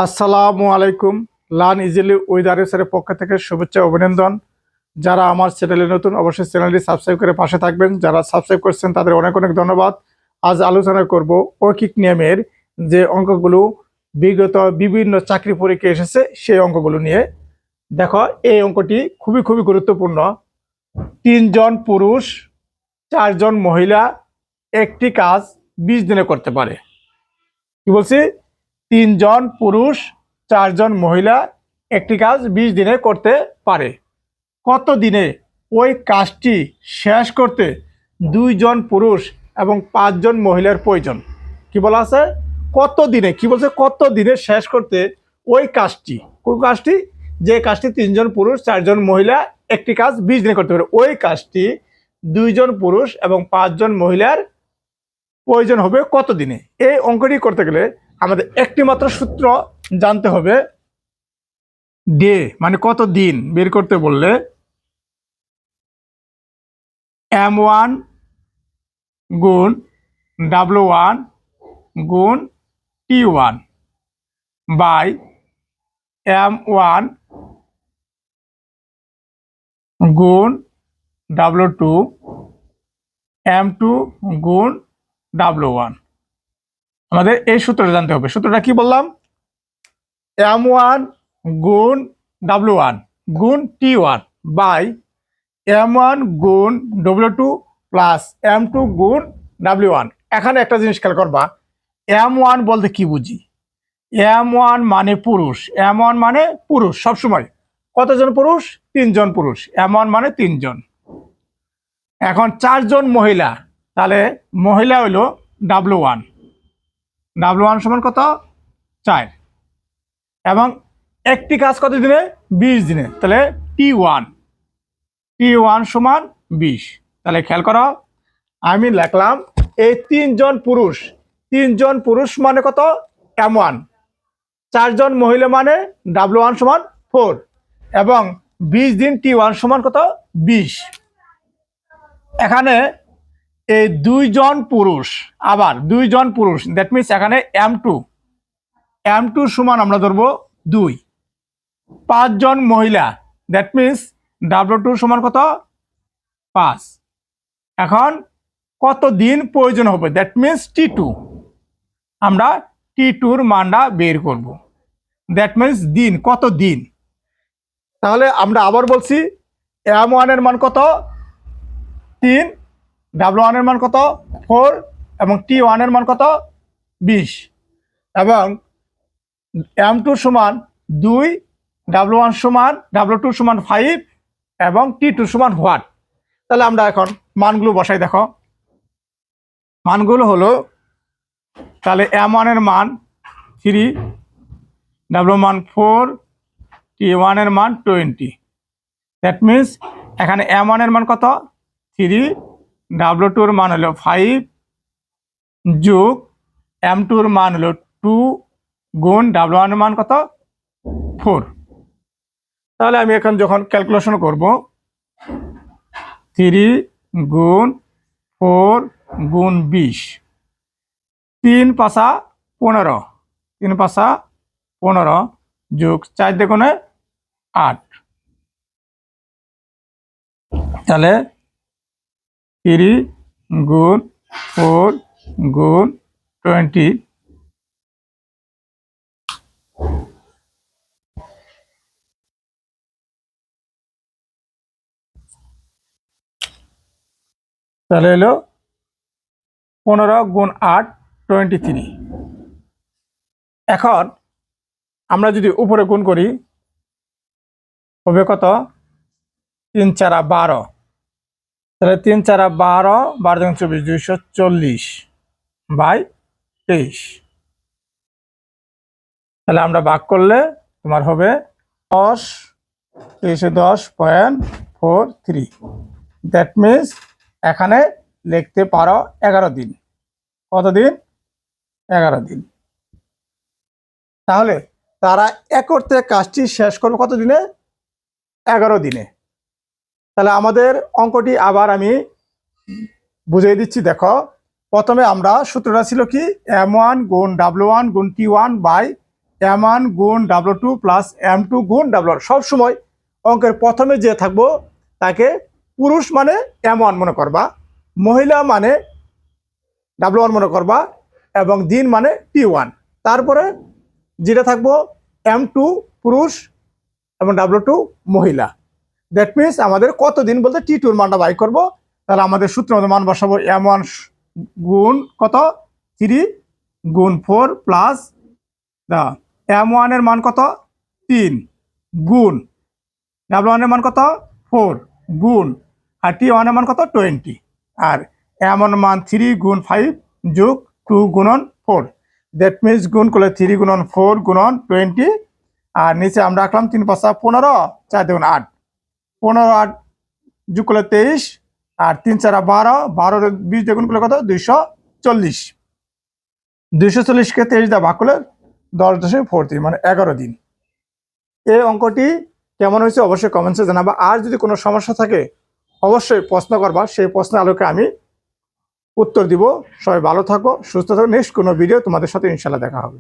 আসসালামু আলাইকুম। Learn easily with আরিফের পক্ষ থেকে শুভেচ্ছা অভিনন্দন। যারা আমার চ্যানেলে নতুন অবশ্যই চ্যানেলটি সাবস্ক্রাইব করে পাশে থাকবেন। যারা সাবস্ক্রাইব করছেন তাদের অনেক অনেক ধন্যবাদ। আজ আলোচনা করব ঐকিক নিয়মের যে অঙ্কগুলো বিগত বিভিন্ন চাকরি পরীক্ষায় এসেছে সেই অঙ্কগুলো নিয়ে। দেখো, এই অঙ্কটি খুবই খুবই গুরুত্বপূর্ণ। 3 জন পুরুষ 4 জন মহিলা একটি কাজ 20 দিনে করতে পারে। কি বলছি? 3 জন পুরুষ 4 জন মহিলা একটি কাজ 20 দিনে করতে পারে। কত দিনে ওই কাজটি শেষ করতে 2 জন পুরুষ এবং 5 জন মহিলার প্রয়োজন? কি বলা আছে? কত দিনে, কি বলছে, কত দিনে শেষ করতে ওই কাজটি, কোন কাজটি? যে কাজটি 3 জন পুরুষ 4 জন মহিলা একটি কাজ 20 দিনে করতে পারে, ওই কাজটি 2 জন পুরুষ এবং 5 জন মহিলার প্রয়োজন হবে কত দিনে? এই অঙ্কটি করতে গেলে আমাদের একটি মাত্র সূত্র জানতে হবে। ডে মানে কত দিন বের করতে বললে M1 গুণ W1 গুণ T1 বাই M1 গুণ W2 M2 গুণ W1। আমাদের এই সূত্রটা জানতে হবে। সূত্রটা কি বললাম? M1 গুণ W1 গুণ T1 বাই M1 গুণ W2 প্লাস M2 গুণ W1। এখানে একটা জিনিস খেয়াল করবা, M1 বলতে কি বুঝি? M1 মানে পুরুষ। M1 মানে পুরুষ সবসময়। কতজন পুরুষ? 3 জন পুরুষ। M1 মানে 3 জন। এখন 4 জন মহিলা, তাহলে মহিলা হইল W1। W1 সমান কত? 4। এবং একটি কাজ কত দিনে? 20 দিনে। তাহলে T1 সমান 20। তাহলে খেয়াল করো, আমি লিখলাম এই 3 জন পুরুষ, 3 জন পুরুষ মানে কত? M1। 4 জন মহিলা মানে W1 সমান 4 এবং 20 দিন T1 সমান কত? 20। এখানে এই 2 জন পুরুষ, আবার 2 জন পুরুষ, দ্যাট মিনস এখানে M2 সমান আমরা ধরবো 2। 5 জন মহিলা, দ্যাট মিনস W2 সমান কত? 5। এখন কত দিন প্রয়োজন হবে? That means T2। আমরা T2-র মানটা বের করব। দ্যাট মিনস দিন, কত দিন। তাহলে আমরা আবার বলছি, M1 এর মান কত? 3, W1 এর মান কত? 4 এবং T1 এর মান কত? 20 এবং M2 সমান 2, W1 সমান W2 সমান 5 এবং T2 সমান হোয়াট? তাহলে আমরা এখন মানগুলো বসাই। দেখো, মানগুলো হলো, তাহলে M1 এর মান 3, W1 মান 4, T1 এর মান 20। দ্যাট মিনস এখানে M1 এর মান কত? 3, W2 এর মান হলো 5 যোগ M2 এর মান হলো 2 গুণ W1 এর মান কত? 4। তাহলে আমি এখন যখন ক্যালকুলেশন করব, 3 গুণ 4 গুণ 20, 3 পাঁচা 15, 3 পাঁচা 15 যোগ 4 দ্বিগুণে 8। তাহলে 3 গুণ 4 গুণ 20 তাহলে হলো 15 গুণ 8 23। এখন আমরা যদি উপরে গুণ করি হবে কত? 3 4 12। তাহলে 3 4 12, 12 24, 240 বাই 23। তাহলে আমরা ভাগ করলে তোমার হবে 10, 10.43। দ্যাট মিনস এখানে লিখতে পারো 11 দিন। কত দিন? 11 দিন। তাহলে তারা এক অর্থে কাজটি শেষ করবে কত দিনে? 11 দিনে। তাহলে আমাদের অঙ্কটি আবার আমি বুঝিয়ে দিচ্ছি। দেখো, প্রথমে আমরা সূত্রটা ছিল কি? M1 গুণ W1 গুণ T1 বাই M1 গুণ W2 প্লাস M2 গুণ W1। সবসময় অঙ্কের প্রথমে যে থাকবো তাকে পুরুষ মানে M1 মনে করবা, মহিলা মানে W1 মনে করবা এবং দিন মানে T1। তারপরে যেটা থাকবো M2 পুরুষ এবং W2 মহিলা। দ্যাট মিনস আমাদের কত দিন বলতে T2 মানটা বাই করবো। তাহলে আমাদের সূত্র মধ্যে মান বসাবো M1 গুণ কত 3 গুণ 4 প্লাস M1 এর মান কত 3 গুণ W1 এর মান কত 4 গুণ আর T1 এর মান কত 20 আর M1 মান 3 গুণ 5 যোগ 2 গুণন 4। দ্যাট মিনস গুণ করলে 3 গুণন 4 গুণন 20 আর নিচে আমরা রাখলাম 3 5 15 4 দুগুণ 8 15 8 যোগ করলে 23 আর 3 4 12 12 20 দিয়ে গুণ করলে কত 240। 240কে 23 দিয়ে ভাগ করলে 10.43 মানে 11 দিন। এই অঙ্কটি কেমন হয়েছে অবশ্যই কমেন্টসে জানাবা। আর যদি কোনো সমস্যা থাকে অবশ্যই প্রশ্ন করবা, সেই প্রশ্নের আলোকে আমি উত্তর দিব। সবাই ভালো থাকো, সুস্থ থাকো। নেক্সট কোনো ভিডিও তোমাদের সাথে ইনশাল্লাহ দেখা হবে।